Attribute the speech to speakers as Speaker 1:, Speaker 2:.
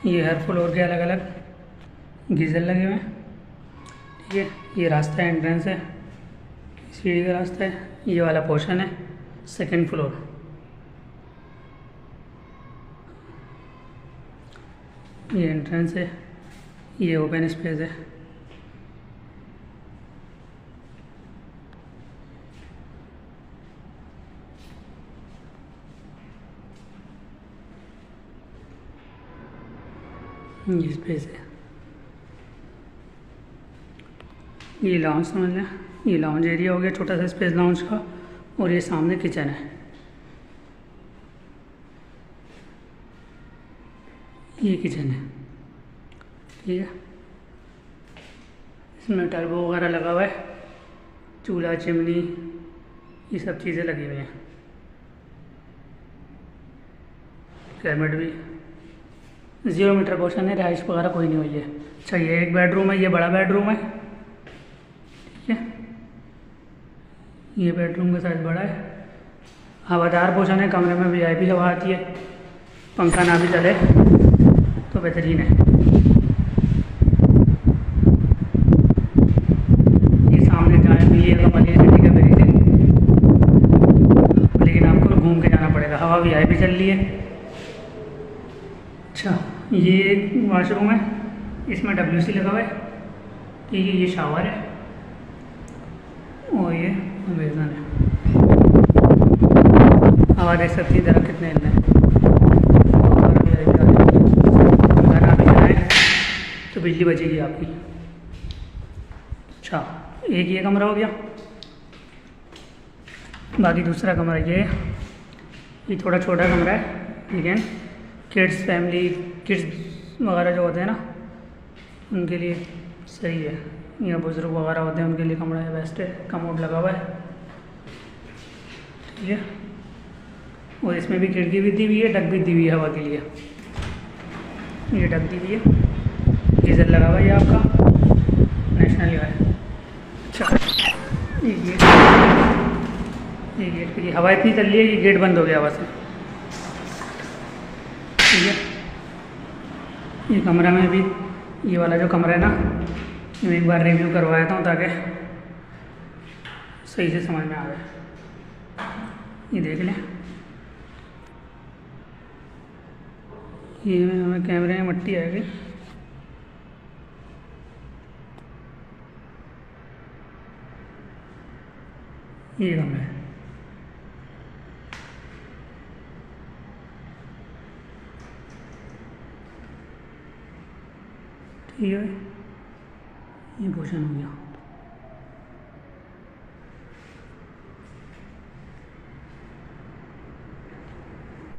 Speaker 1: ये हर फ्लोर के अलग अलग गीज़र लगे हुए हैं। ठीक है, ये रास्ता है, एंट्रेंस है, सीढ़ी का रास्ता है। ये वाला पोर्शन है सेकंड फ्लोर। ये एंट्रेंस है, ये ओपन स्पेस है। ये स्पेस है, ये लाउंज समझ लें, ये लाउंज एरिया हो गया, छोटा सा स्पेस लाउंज का। और ये सामने किचन है, ये किचन है। ठीक है, इसमें टर्बो वगैरह लगा हुआ है, चूल्हा, चिमनी, ये सब चीज़ें लगी हुई हैं। कैबिनेट भी 0 मीटर पोर्शन है, रहाइश वगैरह कोई नहीं हुई है। अच्छा, ये एक बेडरूम है, ये बड़ा बेडरूम है। ठीक है, ये बेडरूम का साइज़ बड़ा है, हवादार पोर्शन है, कमरे में वीआईपी हवा आती है, पंखा ना भी चले तो बेहतरीन है। ये सामने जाए भी ये कमरे ठीक है मेरी, लेकिन आपको घूम के जाना पड़ेगा, हवा वीआईपी चल रही है। अच्छा, ये एक वॉशरूम है, इसमें WC लगा हुआ है। ठीक है, ये शावर है और ये बेसन है। हवा देख सकती है ज़रा कितने हिल रहे हैं। अगर आप जाए तो बिजली बचेगी आपकी। अच्छा, एक ये कमरा हो गया, बाकी दूसरा कमरा ये थोड़ा छोटा कमरा है, लेकिन किड्स, फैमिली, किड्स वगैरह जो होते हैं ना, उनके लिए सही है, या बुज़ुर्ग वगैरह होते हैं उनके लिए कमरा है, बेस्ट है। कमोड लगा हुआ है। ठीक है, और इसमें भी खिड़की भी दी हुई है, डक भी दी हुई है हवा के लिए। ये डक दी हुई है, गीज़र लगा हुआ है, ये आपका नेशनल का है। अच्छा, ये गेट के लिए हवा इतनी चल रही है, ये गेट बंद हो गया हवा से। ठीक है, ये कमरा में भी, ये वाला जो कमरा है ना, मैं एक बार रिव्यू करवाया था ताकि सही से समझ में आ जाए। ये देख लें, ये हमें कैमरे में मट्टी आएगी। ये कमरा है, ठीक है, ये पोर्शन हो गया।